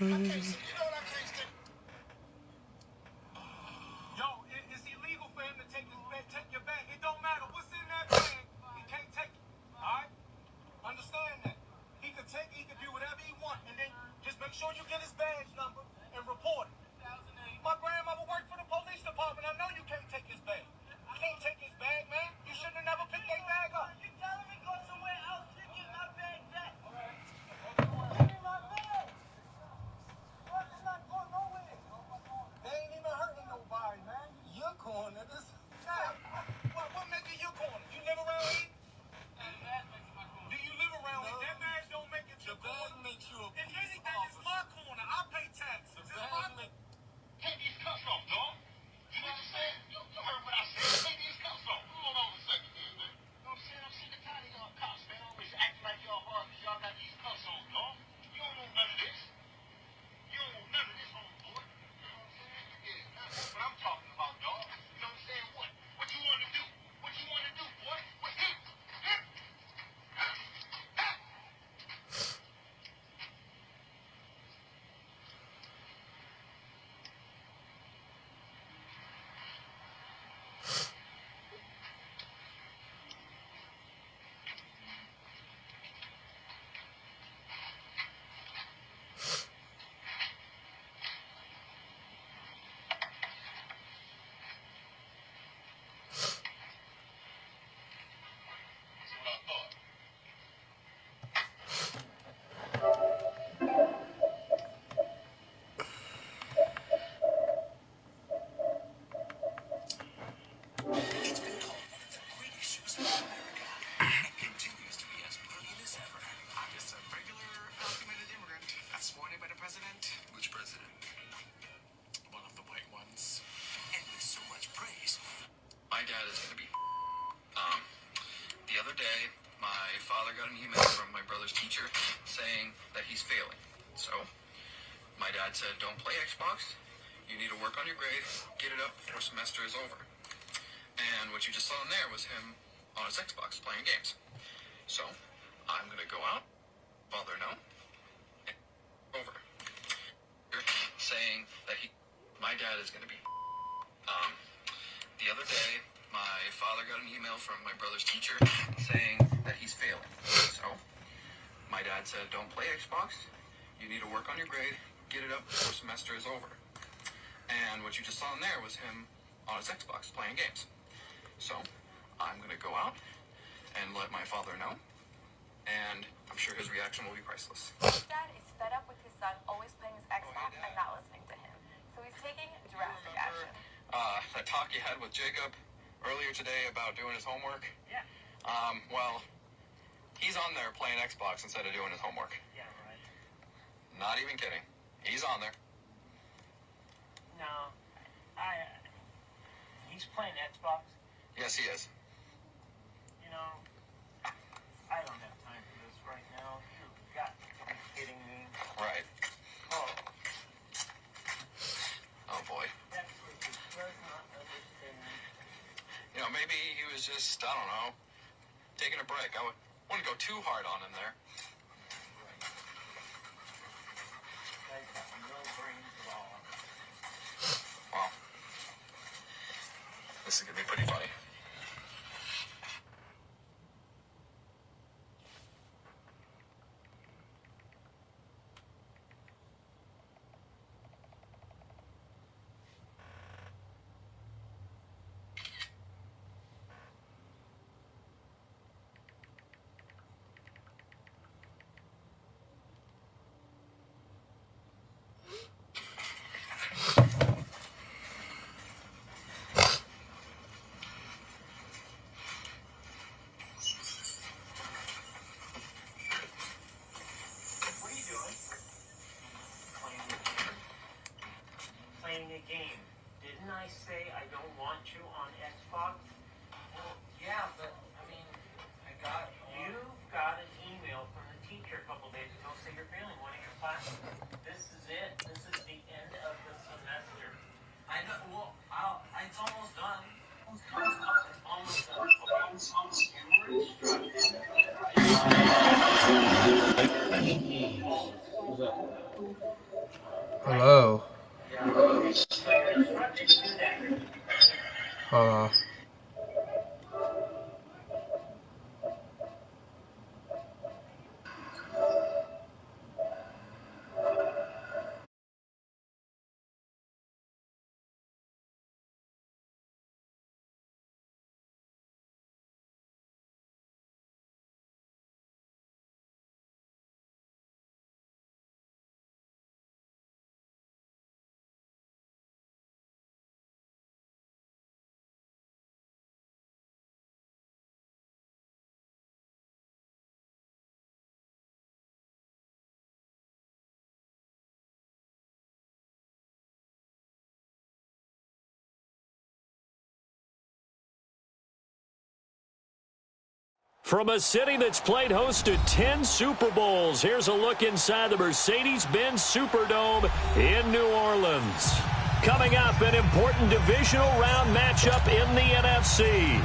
Yo, it's illegal for him to take your bag. It don't matter what's in that bag. He can't take it. All right? Understand that. He could do whatever he wants, and then just make sure you get his badge number and report it. My grandmother worked for the police department. I know you can't take his bag. You can't take his bag, man. You shouldn't have never picked that bag up. You telling me go somewhere else to get my bag back? Give me my bag. What? It's not going nowhere. They ain't even hurting nobody, man. You're corner. This. What make it your corner? You live around here? Do you live around here? That badge don't make it your corner. The bag makes you a police officer. If anything, it's my corner. I pay taxes. It's my corner. Take these cuffs off, dog. You know what I'm saying? You heard what I said. Take these cuffs off. Hold on a second here, man. You know what I'm saying? I'm sick and tired of y'all cops, man. Always acting like y'all hard because y'all got these cuffs on, dog. You don't know none of this. You don't know none of this, homeboy. You know what I'm saying? Yeah, that's what I'm talking about, dog. You know what I'm saying? What you want to do? What you want to do, boy? What's him? Which president? One of the white ones. And with so much praise. My dad is gonna be the other day my father got an email from my brother's teacher saying that he's failing. So my dad said, don't play Xbox. You need to work on your grade, get it up before semester is over. And what you just saw in there was him on his Xbox playing games. So I'm gonna go out, father no, and over. Saying that my dad is gonna be the other day my father got an email from my brother's teacher saying that he's failing. So my dad said, don't play Xbox. You need to work on your grade, get it up before semester is over. And what you just saw in there was him on his Xbox playing games. So I'm gonna go out and let my father know, and I'm sure his reaction will be priceless. Dad is fed up with his son always playing his Xbox and not listening to him, so he's taking drastic action. That talk you had with Jacob earlier today about doing his homework? Yeah. Well, he's on there playing Xbox instead of doing his homework. Yeah, right. Not even kidding. He's on there. No, he's playing Xbox. Yes, he is. You know, I don't have time for this right now. You've got to be kidding me. Right. Oh. Oh, boy. That kid just does not understand. You know, maybe he was just, I don't know, taking a break. I wouldn't go too hard on him there. Guys got no brains at all. Well, this is going to be pretty funny. Playing a game. Didn't I say I don't want you on Xbox? Well, yeah, but, I mean, You got an email from the teacher a couple days ago saying you're failing one of your classes. This is it. This is the end of the semester. I know, well, it's almost done. It's almost done. You were instructed. Hello. So you're instructed to do that. Hold on. From a city that's played host to 10 Super Bowls, here's a look inside the Mercedes-Benz Superdome in New Orleans. Coming up, an important divisional round matchup in the NFC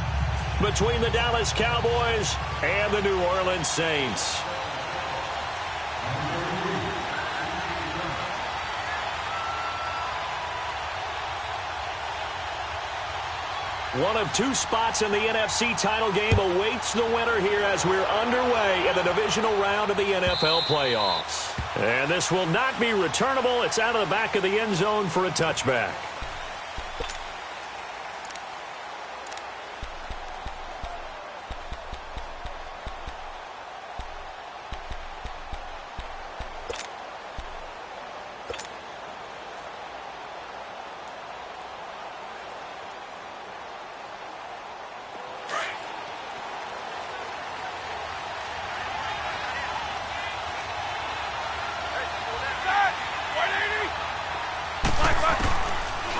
between the Dallas Cowboys and the New Orleans Saints. One of two spots in the NFC title game awaits the winner here as we're underway in the divisional round of the NFL playoffs. And this will not be returnable. It's out of the back of the end zone for a touchback.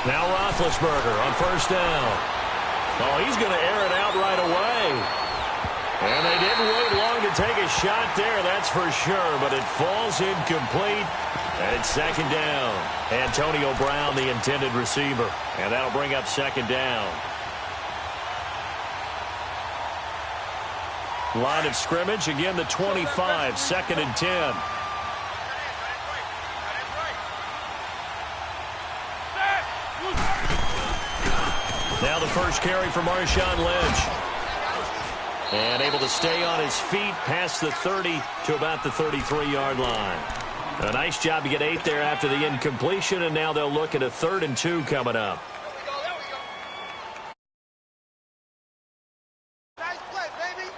Now Roethlisberger on first down. Oh, he's going to air it out right away. And they didn't wait long to take a shot there, that's for sure. But it falls incomplete. And it's second down. Antonio Brown, the intended receiver. And that'll bring up second down. Line of scrimmage, again the 25, second and 10. Now the first carry for Marshawn Lynch. And able to stay on his feet past the 30 to about the 33-yard line. A nice job to get 8 there after the incompletion, and now they'll look at a 3rd and 2 coming up. Nice play, baby.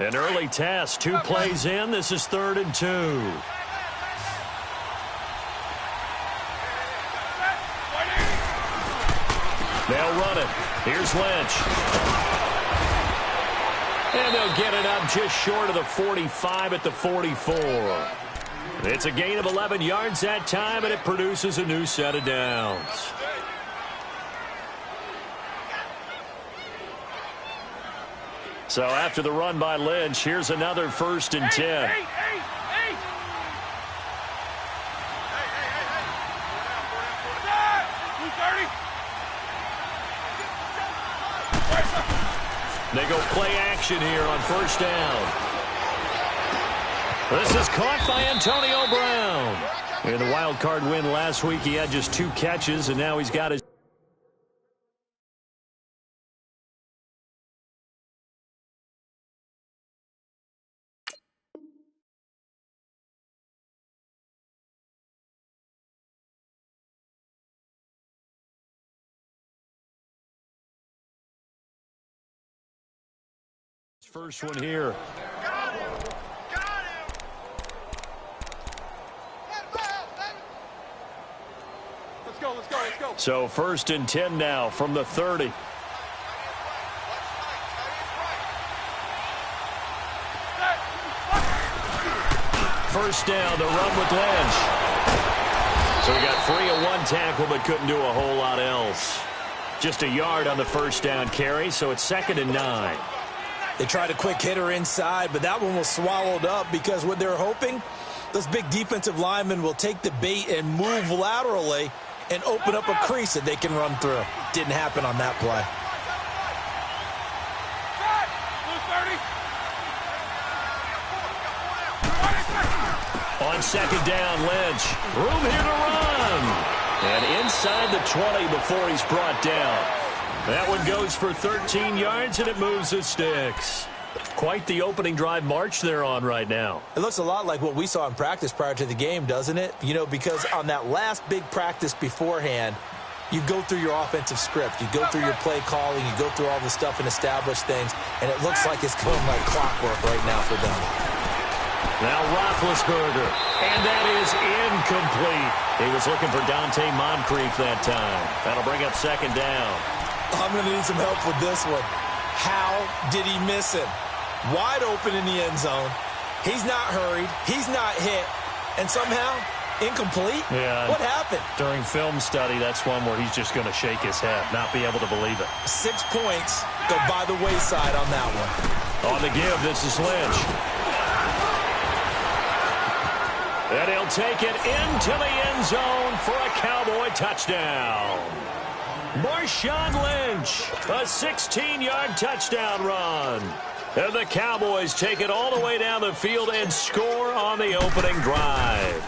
An early test, 2 plays in. This is 3rd and 2. They'll run it. Here's Lynch. And they'll get it up just short of the 45 at the 44. It's a gain of 11 yards that time, and it produces a new set of downs. So after the run by Lynch, here's another 1st and 10. They go play action here on first down. This is caught by Antonio Brown. In the wild card win last week, he had just 2 catches, and now he's got his first one here. Got him. Let's go. So 1st and 10 now from the 30. First down to run with Lynch. So we got 3 on 1 tackle, but couldn't do a whole lot else. Just a yard on the first down carry, so it's 2nd and 9. They tried a quick hitter inside, but that one was swallowed up because what they're hoping, those big defensive linemen will take the bait and move laterally and open up a crease that they can run through. Didn't happen on that play. On On second down, Lynch. Room here to run. And inside the 20 before he's brought down. That one goes for 13 yards, and it moves the sticks. Quite the opening drive march they're on right now. It looks a lot like what we saw in practice prior to the game, doesn't it? You know, because on that last big practice beforehand, you go through your offensive script. You go through your play calling. You go through all the stuff and establish things. And it looks like it's going like clockwork right now for them. Now Roethlisberger. And that is incomplete. He was looking for Dante Moncrief that time. That'll bring up second down. I'm going to need some help with this one. How did he miss him? Wide open in the end zone. He's not hurried. He's not hit. And somehow, incomplete? Yeah. What happened? During film study, that's one where he's just going to shake his head, not be able to believe it. 6 points go by the wayside on that one. On the give, this is Lynch. And he'll take it into the end zone for a Cowboy touchdown. Marshawn Lynch, a 16-yard touchdown run. And the Cowboys take it all the way down the field and score on the opening drive.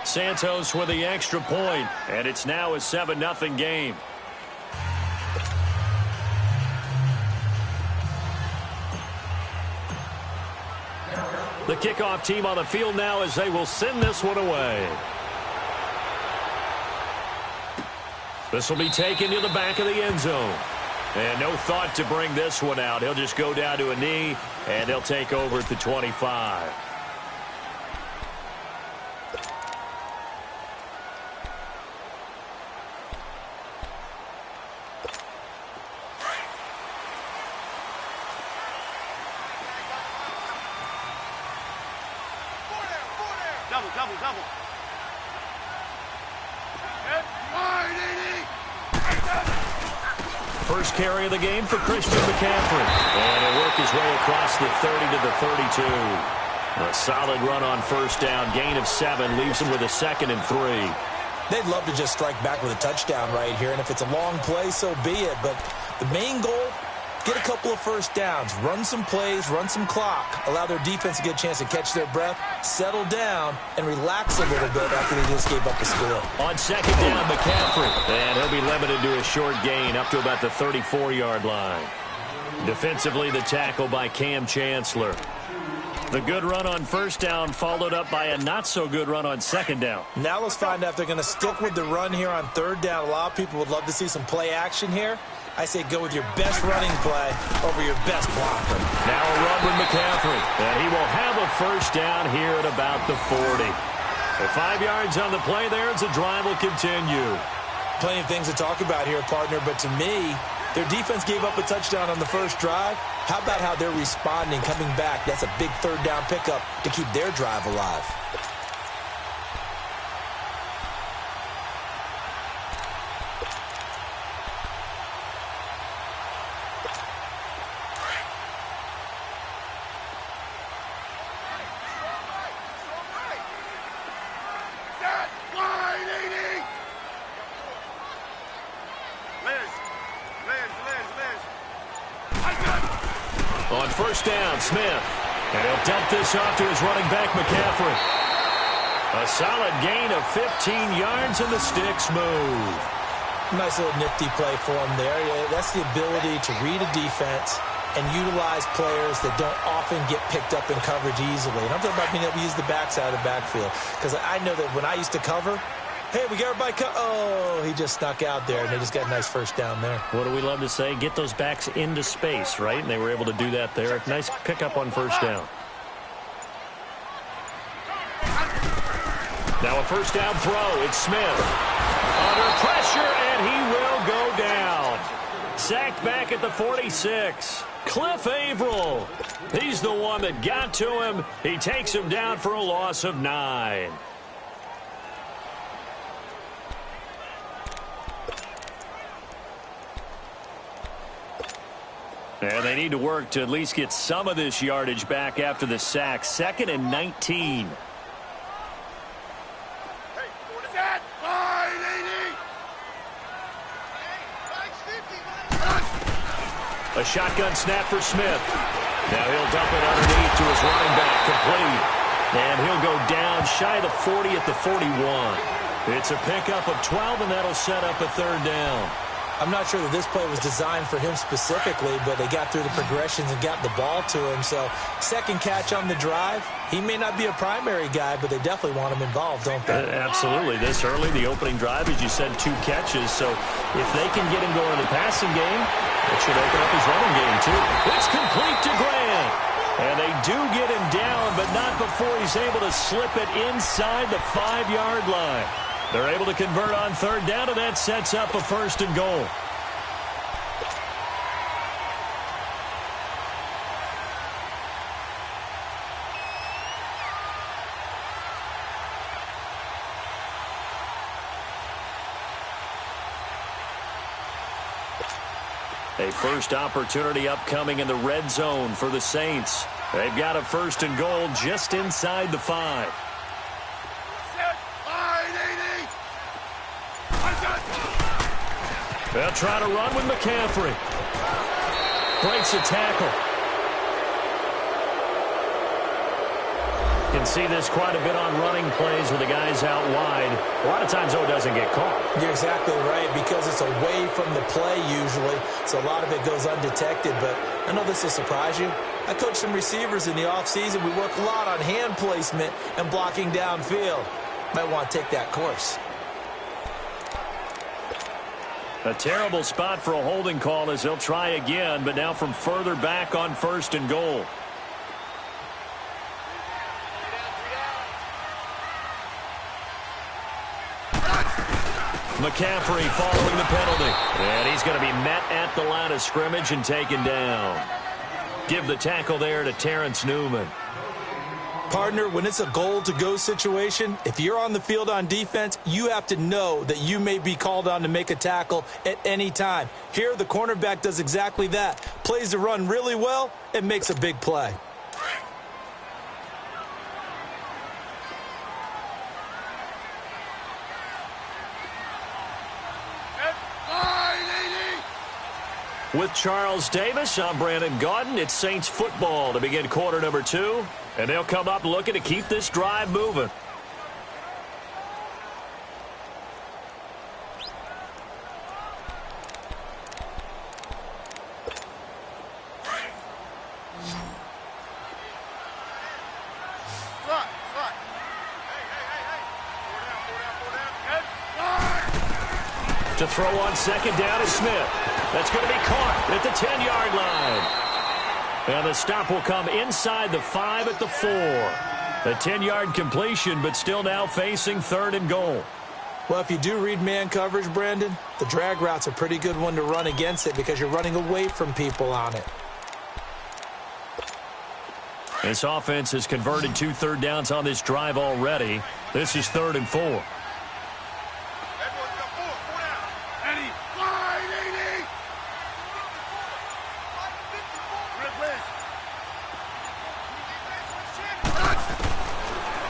Santos with the extra point, and it's now a 7-0 game. The kickoff team on the field now as they will send this one away. This will be taken to the back of the end zone. And no thought to bring this one out. He'll just go down to a knee, and he'll take over at the 25. Double. First carry of the game for Christian McCaffrey. And he'll work his way across the 30 to the 32. A solid run on first down. Gain of 7 leaves him with a 2nd and 3. They'd love to just strike back with a touchdown right here. And if it's a long play, so be it. But the main goal, get a couple of first downs. Run some plays, run some clock. Allow their defense to get a chance to catch their breath, settle down, and relax a little bit after they just gave up a score. On second down, McCaffrey. And he'll be limited to a short gain up to about the 34-yard line. Defensively, the tackle by Cam Chancellor. The good run on first down followed up by a not-so-good run on second down. Now let's find out if they're going to stick with the run here on third down. A lot of people would love to see some play action here. I say go with your best running play over your best blocker. Now a run with McCaffrey. And he will have a first down here at about the 40. So 5 yards on the play there as the drive will continue. Plenty of things to talk about here, partner, but to me, their defense gave up a touchdown on the first drive. How about how they're responding, coming back? That's a big third down pickup to keep their drive alive. On first down, Smith. And he'll dump this off to his running back, McCaffrey. A solid gain of 15 yards, and the sticks move. Nice little nifty play for him there. Yeah, that's the ability to read a defense and utilize players that don't often get picked up in coverage easily. And I'm talking about being able to use the backside of the backfield. Because I know that when I used to cover, hey, we got everybody oh, he just snuck out there, and they just got a nice first down there. What do we love to say? Get those backs into space, right? And they were able to do that there. Nice pickup on first down. Now a first down throw. It's Smith. Under pressure, and he will go down. Sacked back at the 46. Cliff Averill. He's the one that got to him. He takes him down for a loss of 9. And they need to work to at least get some of this yardage back after the sack. 2nd and 19. A shotgun snap for Smith. Now he'll dump it underneath to his running back, complete. And he'll go down shy of the 40 at the 41. It's a pickup of 12, and that'll set up a third down. I'm not sure that this play was designed for him specifically, but they got through the progressions and got the ball to him. So second catch on the drive. He may not be a primary guy, but they definitely want him involved, don't they? Absolutely. This early, the opening drive, as you said, 2 catches. So if they can get him going in the passing game, it should open up his running game, too. It's complete to Grant. And they do get him down, but not before he's able to slip it inside the 5-yard line. They're able to convert on third down, and that sets up a first and goal. A first opportunity upcoming in the red zone for the Saints. They've got a first and goal just inside the 5. They'll try to run with McCaffrey. Breaks a tackle. You can see this quite a bit on running plays with the guys out wide. A lot of times, though, it doesn't get caught. You're exactly right, because it's away from the play usually, so a lot of it goes undetected. But I know this will surprise you. I coach some receivers in the offseason. We work a lot on hand placement and blocking downfield. Might want to take that course. A terrible spot for a holding call as they'll try again, but now from further back on first and goal. McCaffrey following the penalty. And he's going to be met at the line of scrimmage and taken down. Give the tackle there to Terrence Newman. Partner, when it's a goal-to-go situation, if you're on the field on defense, you have to know that you may be called on to make a tackle at any time. Here, the cornerback does exactly that. Plays the run really well and makes a big play. With Charles Davis, I'm Brandon Gaudin. It's Saints football to begin quarter number 2. And they'll come up looking to keep this drive moving. To throw on second down is Smith. That's going to be caught at the 10-yard line. And the stop will come inside the 5 at the 4. A 10-yard completion, but still now facing third and goal. Well, if you do read man coverage, Brandon, the drag route's a pretty good one to run against it because you're running away from people on it. This offense has converted 2 third downs on this drive already. This is third and 4.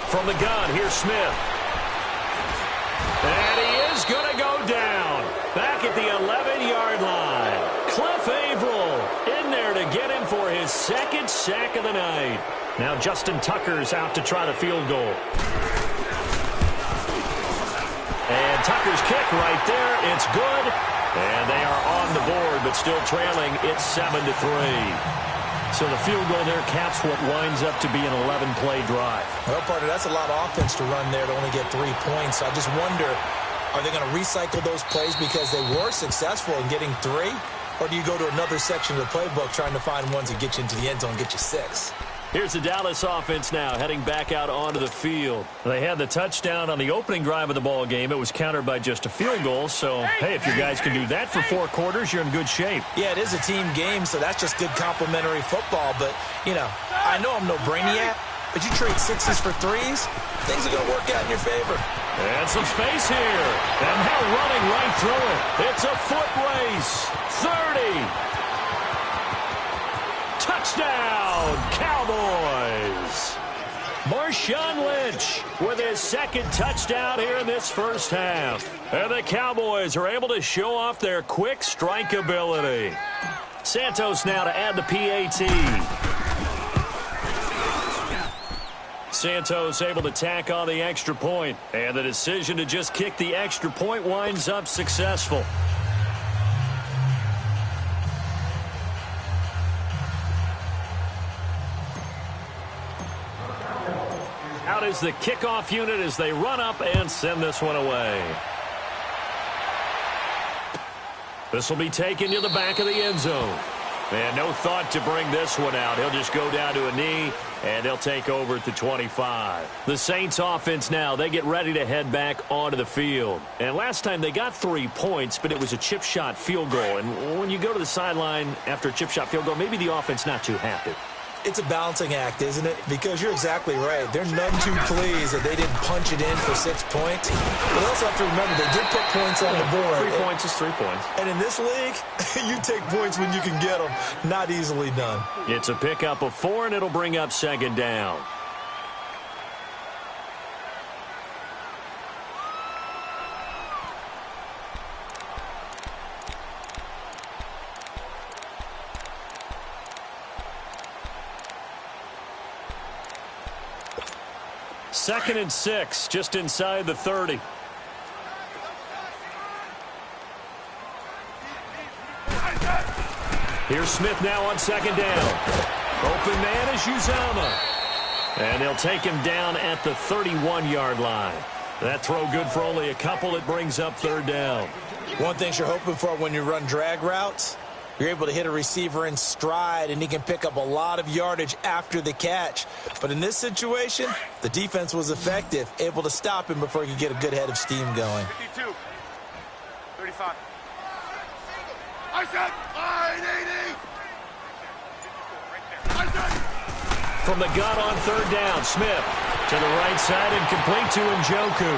From the gun, here's Smith. And he is going to go down. Back at the 11-yard line. Cliff Averill in there to get him for his second sack of the night. Now Justin Tucker's out to try the field goal. And Tucker's kick right there. It's good. And they are on the board, but still trailing. It's 7-3. So the field goal there caps what winds up to be an 11-play drive. Well, partner, that's a lot of offense to run there to only get 3 points. So I just wonder, are they going to recycle those plays because they were successful in getting 3? Or do you go to another section of the playbook trying to find ones that get you into the end zone and get you 6? Here's the Dallas offense now heading back out onto the field. They had the touchdown on the opening drive of the ball game. It was countered by just a field goal. So, hey, if you guys can do that for 4 quarters, you're in good shape. Yeah, it is a team game, so that's just good complimentary football. But, you know, I know I'm no brainiac, but you trade 6s for 3s, things are going to work out in your favor. And some space here. And now running right through it. It's a foot race. 30. Touchdown, Cowboys. Marshawn Lynch with his second touchdown here in this first half. And the Cowboys are able to show off their quick strike ability. Santos now to add the PAT. Santos able to tack on the extra point, and the decision to just kick the extra point winds up successful. Out is the kickoff unit as they run up and send this one away. This will be taken to the back of the end zone. And no thought to bring this one out. He'll just go down to a knee, and they'll take over at the 25. The Saints offense now, they get ready to head back onto the field. And last time they got 3 points, but it was a chip shot field goal. And when you go to the sideline after a chip shot field goal, maybe the offense not too happy. It's a balancing act, isn't it? Because you're exactly right. They're none too pleased that they didn't punch it in for 6 points. But they also have to remember they did put points on the board. 3 points is 3 points. And in this league, you take points when you can get them. Not easily done. It's a pickup of 4, and it'll bring up second down. Second and 6, just inside the 30. Here's Smith now on second down. Open man is Uzama. And they'll take him down at the 31-yard line. That throw good for only a couple. It brings up third down. One thing you're hoping for when you run drag routes, you're able to hit a receiver in stride, and he can pick up a lot of yardage after the catch. But in this situation, the defense was effective, able to stop him before he could get a good head of steam going. 52. 35. I said 980. I said. From the gun on third down, Smith to the right side and complete to Njoku.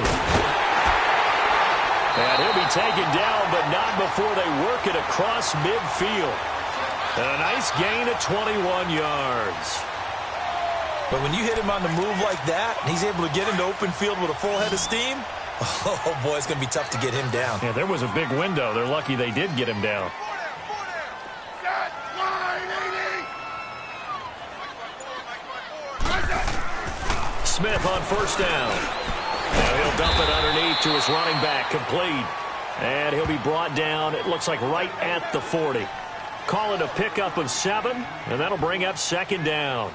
And he'll be taken down, but not before they work it across midfield. And a nice gain of 21 yards. But when you hit him on the move like that, and he's able to get into open field with a full head of steam, oh, boy, it's going to be tough to get him down. Yeah, there was a big window. They're lucky they did get him down. Smith on first down. Now he'll dump it underneath to his running back, complete. And he'll be brought down, it looks like right at the 40. Call it a pickup of 7, and that'll bring up second down.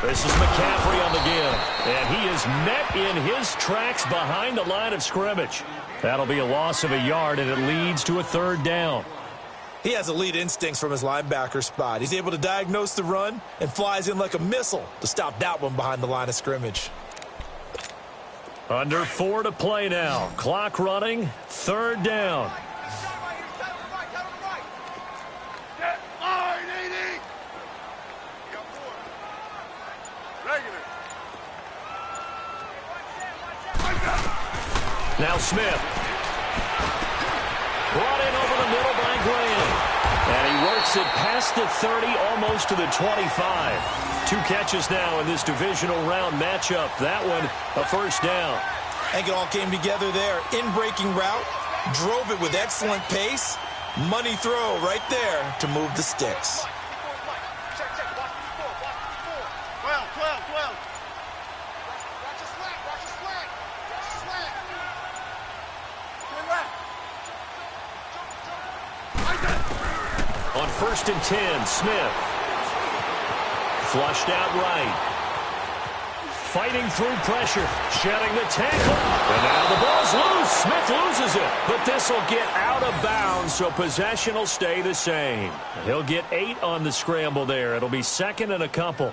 This is McCaffrey on the give, and he is met in his tracks behind the line of scrimmage. That'll be a loss of a yard, and it leads to a third down. He has elite instincts from his linebacker spot. He's able to diagnose the run and flies in like a missile to stop that one behind the line of scrimmage. Under 4 to play now. Clock running, third down. Now Smith. Brought in over the middle by Graham. And he works it past the 30, almost to the 25. 2 catches now in this divisional round matchup. That one, a first down. I think it all came together there. In-breaking route, drove it with excellent pace. Money throw right there to move the sticks. 12. On first and 10, Smith. Flushed out right. Fighting through pressure. Shedding the tackle. And now the ball's loose. Smith loses it. But this will get out of bounds, so possession will stay the same. He'll get 8 on the scramble there. It'll be second and a couple.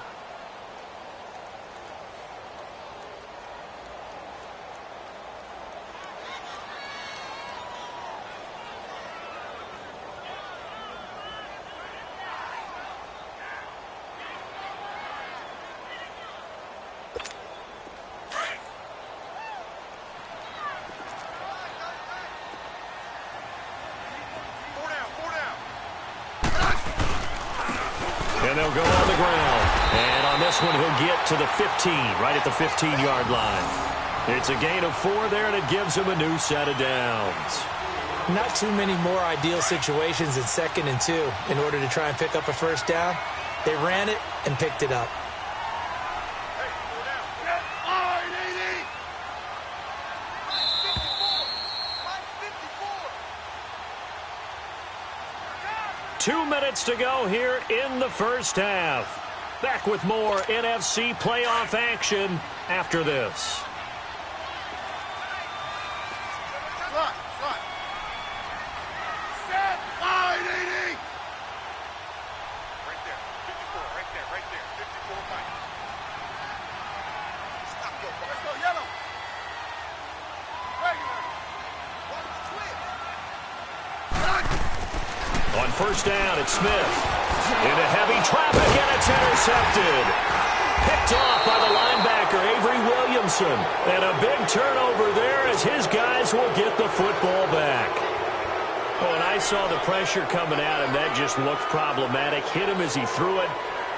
And they'll go on the ground. And on this one, he'll get to the 15, right at the 15-yard line. It's a gain of 4 there, and it gives him a new set of downs. Not too many more ideal situations at 2nd and 2 in order to try and pick up a first down. They ran it and picked it up. 2 minutes to go here in the first half. Back with more NFC playoff action after this. On first down, it's Smith. Into heavy traffic, and it's intercepted. Picked off by the linebacker, Avery Williamson. And a big turnover there as his guys will get the football back. Oh, and I saw the pressure coming at him. That just looked problematic. Hit him as he threw it,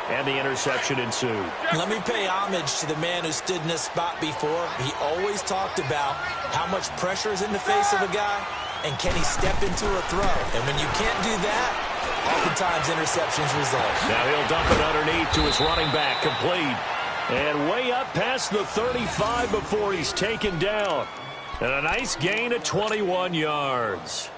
and the interception ensued. Let me pay homage to the man who stood in this spot before. He always talked about how much pressure is in the face of a guy, and can he step into a throw? And when you can't do that, oftentimes interceptions result. Now he'll dump it underneath to his running back, complete. And way up past the 35 before he's taken down. And a nice gain of 21 yards.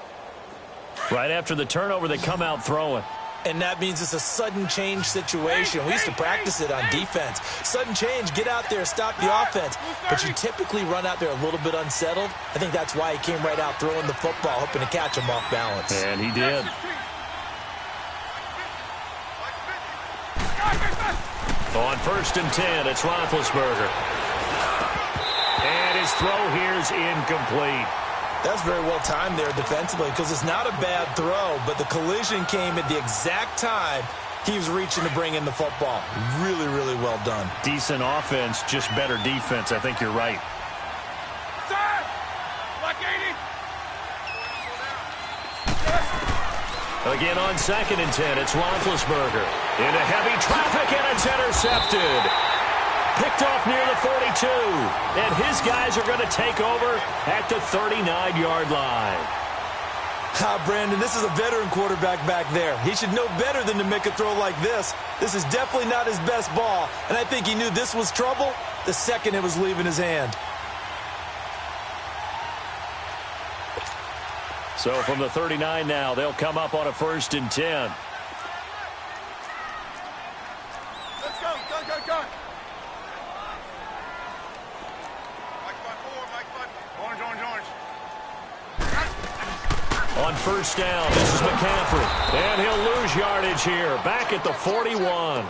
Right after the turnover, they come out throwing. And that means it's a sudden change situation. We used to practice it on defense. Sudden change, get out there, stop the offense. But you typically run out there a little bit unsettled. I think that's why he came right out throwing the football, hoping to catch him off balance. And he did. On first and 10, it's Roethlisberger. And his throw here's incomplete. That's very well timed there defensively because it's not a bad throw, but the collision came at the exact time he was reaching to bring in the football. Really, really well done. Decent offense, just better defense. I think you're right. Again on second and 10, it's Roethlisberger. Into heavy traffic, and it's intercepted. Picked off near the 42. And his guys are going to take over at the 39-yard line. Brandon, this is a veteran quarterback back there. He should know better than to make a throw like this. This is definitely not his best ball. And I think he knew this was trouble the second it was leaving his hand. So from the 39 now, they'll come up on a first and 10. Let's go. Orange. On first down, this is McCaffrey. And he'll lose yardage here. Back at the 41.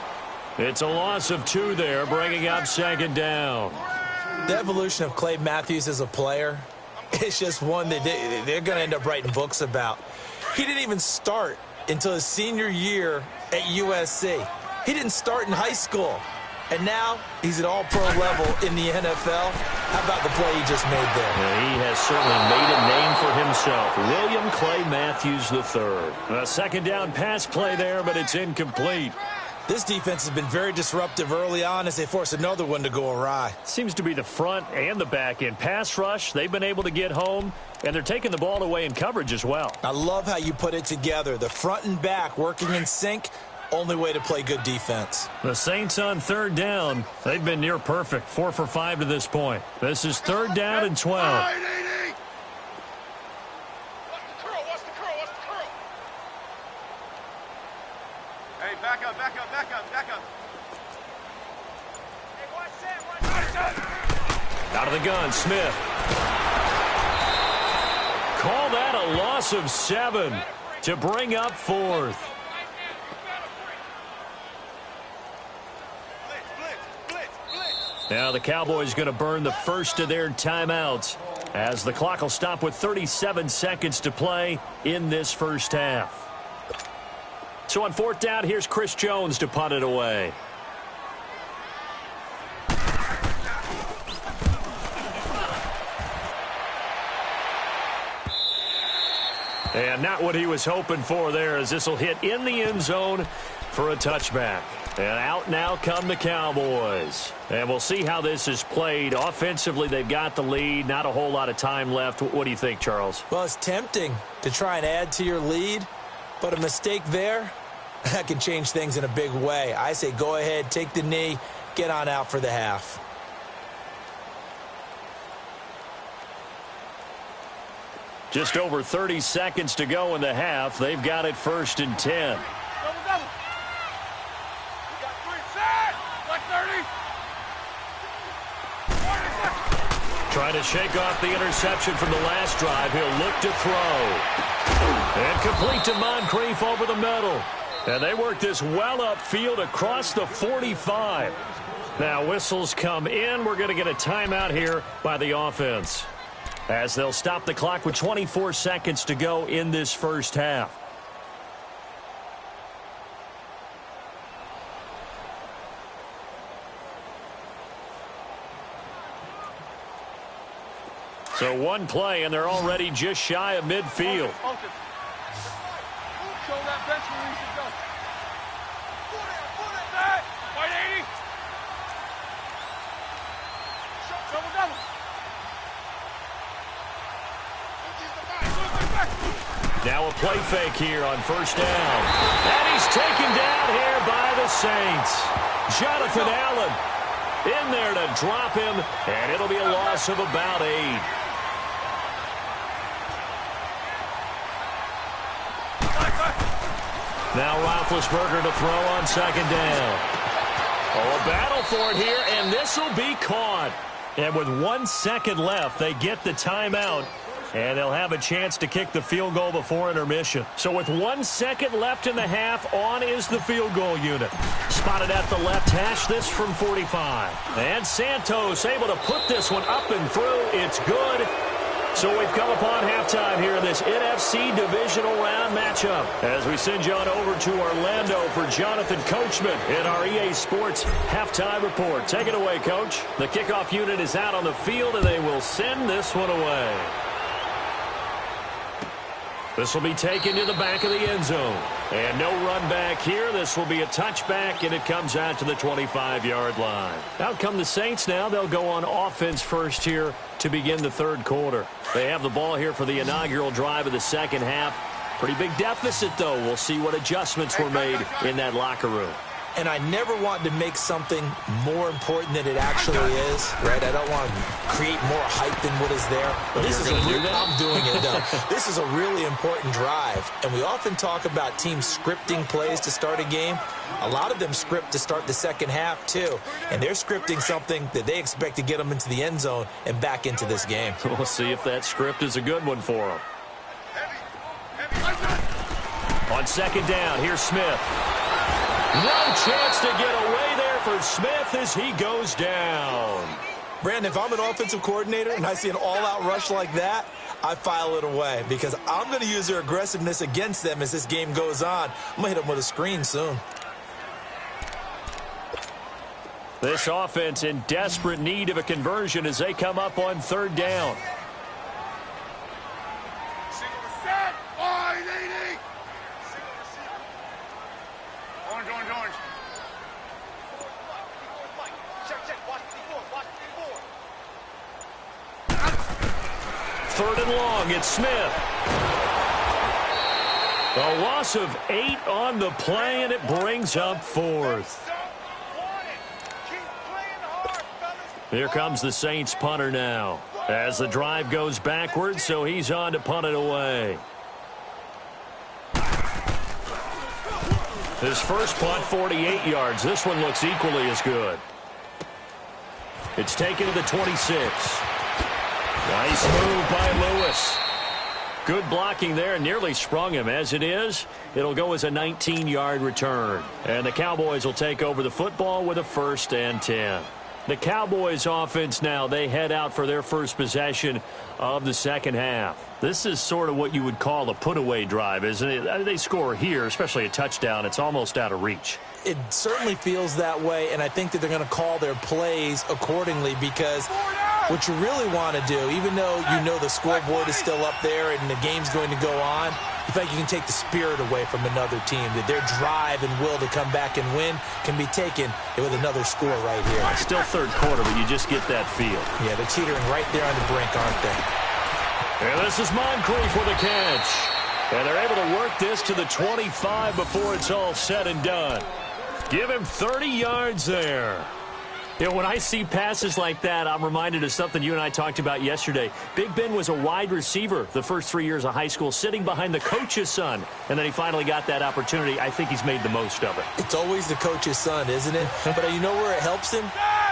It's a loss of 2 there, bringing up second down. The evolution of Clay Matthews as a player, it's just one that they're going to end up writing books about. He didn't even start until his senior year at USC. He didn't start in high school. And now he's at all-pro level in the NFL. How about the play he just made there? Yeah, he has certainly made a name for himself. William Clay Matthews III. A second down pass play there, but it's incomplete. This defense has been very disruptive early on as they force another one to go awry. Seems to be the front and the back end. Pass rush, they've been able to get home, and they're taking the ball away in coverage as well. I love how you put it together. The front and back working in sync. Only way to play good defense. The Saints on third down. They've been near perfect. 4 for 5 to this point. This is third down and 12. What's the curl? Hey, back up. Hey, watch that. Out of the gun, Smith. Call that a loss of 7 to bring up 4th. Now the Cowboys going to burn the first of their timeouts as the clock will stop with 37 seconds to play in this first half. So on fourth down, here's Chris Jones to punt it away. And not what he was hoping for there, as this will hit in the end zone for a touchback. And out now come the Cowboys. And we'll see how this is played. Offensively, they've got the lead. Not a whole lot of time left. What do you think, Charles? Well, it's tempting to try and add to your lead, but a mistake there, that can change things in a big way. I say go ahead, take the knee, get on out for the half. Just over 30 seconds to go in the half. They've got it 1st and 10. Trying to shake off the interception from the last drive. He'll look to throw. And complete to Moncrief over the middle. And they work this well upfield across the 45. Now whistles come in. We're going to get a timeout here by the offense, as they'll stop the clock with 24 seconds to go in this first half. So one play, and they're already just shy of midfield. Focus. Show that bench release and go. Pull that. White 80. Double. Now a play fake here on 1st down. And he's taken down here by the Saints. Jonathan Allen in there to drop him, and it'll be a loss of about 8. Now Roethlisberger to throw on 2nd down. Oh, a battle for it here, and this will be caught. And with 1 second left, they get the timeout, and they'll have a chance to kick the field goal before intermission. So with 1 second left in the half, on is the field goal unit. Spotted at the left hash, this from 45. And Santos able to put this one up and through. It's good. So we've come upon halftime here in this NFC Divisional Round matchup, as we send you on over to Orlando for Jonathan Coachman in our EA Sports Halftime Report. Take it away, Coach. The kickoff unit is out on the field, and they will send this one away. This will be taken to the back of the end zone. And no run back here. This will be a touchback, and it comes out to the 25-yard line. Out come the Saints now. They'll go on offense first here to begin the 3rd quarter. They have the ball here for the inaugural drive of the 2nd half. Pretty big deficit, though. We'll see what adjustments were made in that locker room. And I never want to make something more important than it actually is, right? I don't want to create more hype than what is there. But this is I'm doing it, though. This is a really important drive. And we often talk about teams scripting plays to start a game. A lot of them script to start the 2nd half, too. And they're scripting something that they expect to get them into the end zone and back into this game. We'll see if that script is a good one for them. On 2nd down, here's Smith. No chance to get away there for Smith as he goes down. Brandon, if I'm an offensive coordinator and I see an all-out rush like that, I file it away because I'm going to use their aggressiveness against them as this game goes on. I'm going to hit them with a screen soon. This offense in desperate need of a conversion as they come up on 3rd down. Third and long, it's Smith. A loss of 8 on the play, and it brings up 4th. Here comes the Saints punter now, as the drive goes backwards, so he's on to punt it away. His first punt, 48 yards. This one looks equally as good. It's taken to the 26. Nice move by Lewis. Good blocking there, nearly sprung him. As it is, it'll go as a 19-yard return. And the Cowboys will take over the football with a 1st and 10. The Cowboys offense now, they head out for their first possession of the 2nd half. This is sort of what you would call a put-away drive, isn't it? They score here, especially a touchdown. It's almost out of reach. It certainly feels that way, and I think that they're going to call their plays accordingly because what you really want to do, even though you know the scoreboard is still up there and the game's going to go on, if like you can take the spirit away from another team, that their drive and will to come back and win can be taken with another score right here. Still third quarter, but you just get that feel. Yeah, they're teetering right there on the brink, aren't they? And this is Moncrief with a catch. And they're able to work this to the 25 before it's all said and done. Give him 30 yards there. You know, when I see passes like that, I'm reminded of something you and I talked about yesterday. Big Ben was a wide receiver the first 3 years of high school, sitting behind the coach's son. And then he finally got that opportunity. I think he's made the most of it. It's always the coach's son, isn't it? But you know where it helps him?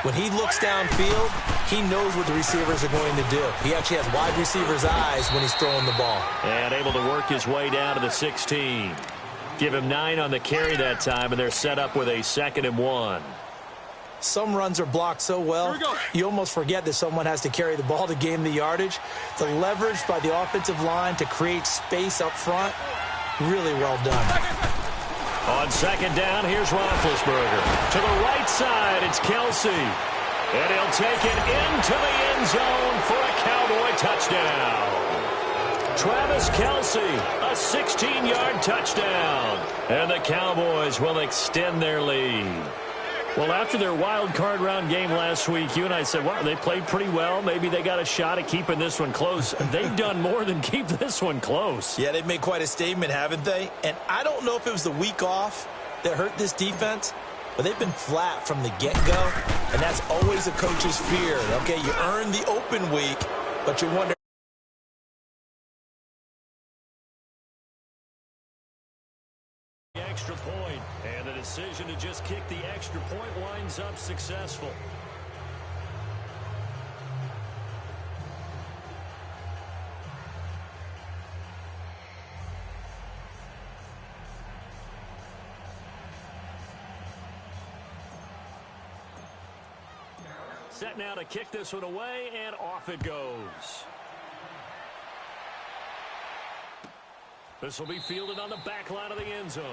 When he looks downfield, he knows what the receivers are going to do. He actually has wide receivers' eyes when he's throwing the ball. And able to work his way down to the 16. Give him 9 on the carry that time, and they're set up with a 2nd and 1. Some runs are blocked so well, you almost forget that someone has to carry the ball to gain the yardage. The leverage by the offensive line to create space up front, really well done. On 2nd down, here's Roethlisberger. To the right side, it's Kelsey. And he'll take it into the end zone for a Cowboy touchdown. Travis Kelsey, a 16-yard touchdown. And the Cowboys will extend their lead. Well, after their wild card round game last week, you and I said, well, they played pretty well. Maybe they got a shot at keeping this one close. They've done more than keep this one close. Yeah, they've made quite a statement, haven't they? And I don't know if it was the week off that hurt this defense, but they've been flat from the get-go, and that's always a coach's fear. Okay, you earn the open week, but you wonder. Extra point, and the decision to just kick the extra point winds up successful. Set now to kick this one away, and off it goes. This will be fielded on the back line of the end zone.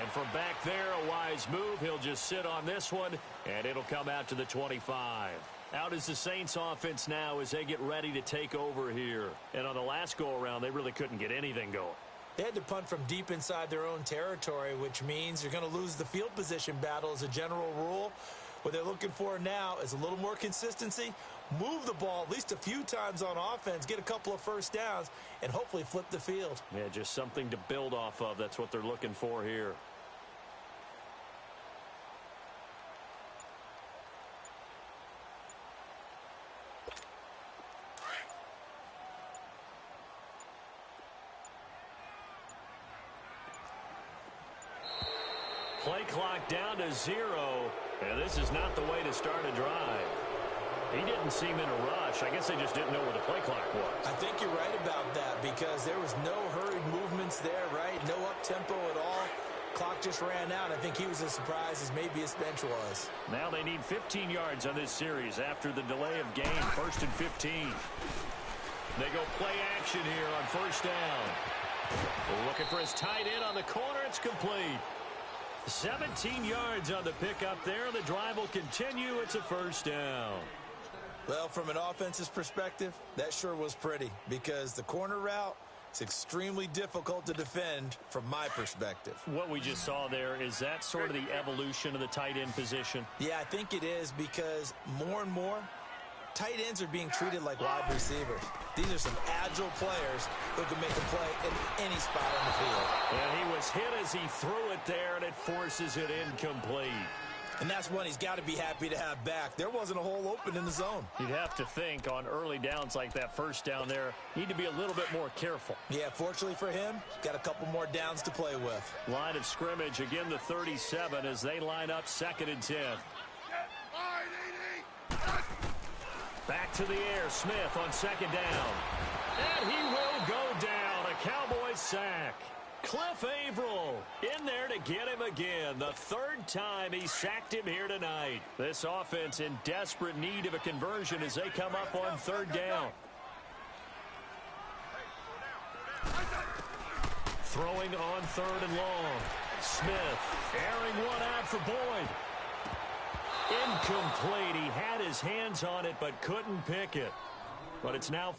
And from back there, a wise move. He'll just sit on this one, and it'll come out to the 25. Out is the Saints offense now as they get ready to take over here. And on the last go-around, they really couldn't get anything going. They had to punt from deep inside their own territory, which means you're going to lose the field position battle as a general rule. What they're looking for now is a little more consistency, move the ball at least a few times on offense, get a couple of first downs, and hopefully flip the field. Yeah, just something to build off of. That's what they're looking for here. Play clock down to 0, and this is not the way to start a drive. He didn't seem in a rush. I guess they just didn't know where the play clock was. I think you're right about that because there was no hurried movements there, right? No up-tempo at all. Clock just ran out. I think he was as surprised as maybe his bench was. Now they need 15 yards on this series after the delay of game. 1st and 15. They go play action here on 1st down. Looking for his tight end on the corner. It's complete. 17 yards on the pickup there. The drive will continue. It's a 1st down. Well, from an offense's perspective, that sure was pretty because the corner route is extremely difficult to defend from my perspective. What we just saw there, is that sort of the evolution of the tight end position? Yeah, I think it is because more and more, tight ends are being treated like wide receivers. These are some agile players who can make a play in any spot on the field. And he was hit as he threw it there, and it forces it incomplete. And that's one he's got to be happy to have back. There wasn't a hole open in the zone. You'd have to think on early downs like that 1st down there, need to be a little bit more careful. Yeah, fortunately for him, got a couple more downs to play with. Line of scrimmage, again the 37 as they line up 2nd and 10. Back to the air, Smith on 2nd down. And he will go down, a Cowboys sack. Cliff Averill in there to get him again. The 3rd time he sacked him here tonight. This offense in desperate need of a conversion as they come up on 3rd down. Throwing on 3rd and long. Smith airing one out for Boyd. Incomplete. He had his hands on it but couldn't pick it. But it's now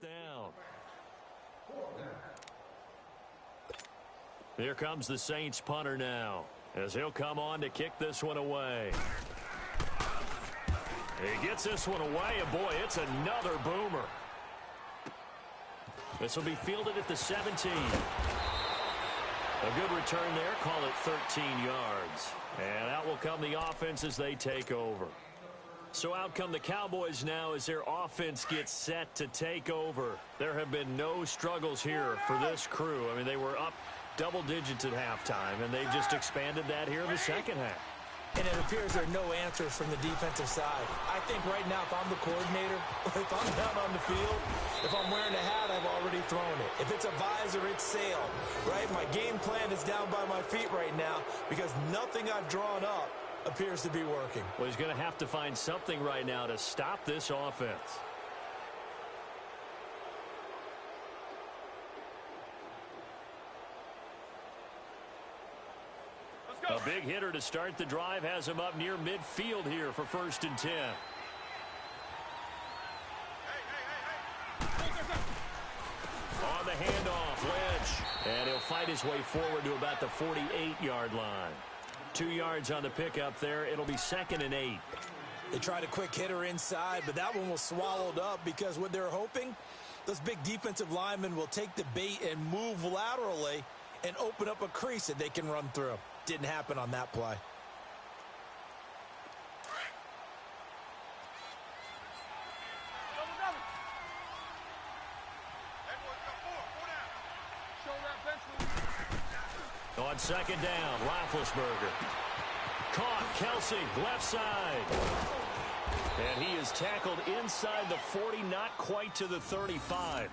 down. Here comes the Saints punter now, as he'll come on to kick this one away. He gets this one away, and boy, it's another boomer. This will be fielded at the 17. A good return there, call it 13 yards. And out will come the offense as they take over. So out come the Cowboys now as their offense gets set to take over. There have been no struggles here for this crew. I mean, they were up double digits at halftime, and they've just expanded that here in the second half. And it appears there are no answers from the defensive side. I think right now, if I'm the coordinator, if I'm down on the field, if I'm wearing a hat, I've already thrown it. If it's a visor, it's sail, right? My game plan is down by my feet right now because nothing I've drawn up appears to be working. Well, he's going to have to find something right now to stop this offense. A big hitter to start the drive has him up near midfield here for 1st and 10. On the handoff, Lynch. And he'll fight his way forward to about the 48-yard line. 2 yards on the pickup there. It'll be 2nd and 8. They tried a quick hitter inside, but that one was swallowed up because what they're hoping, those big defensive linemen will take the bait and move laterally and open up a crease that they can run through. Didn't happen on that play. On 2nd down, Roethlisberger. Caught, Kelsey, left side. And he is tackled inside the 40, not quite to the 35.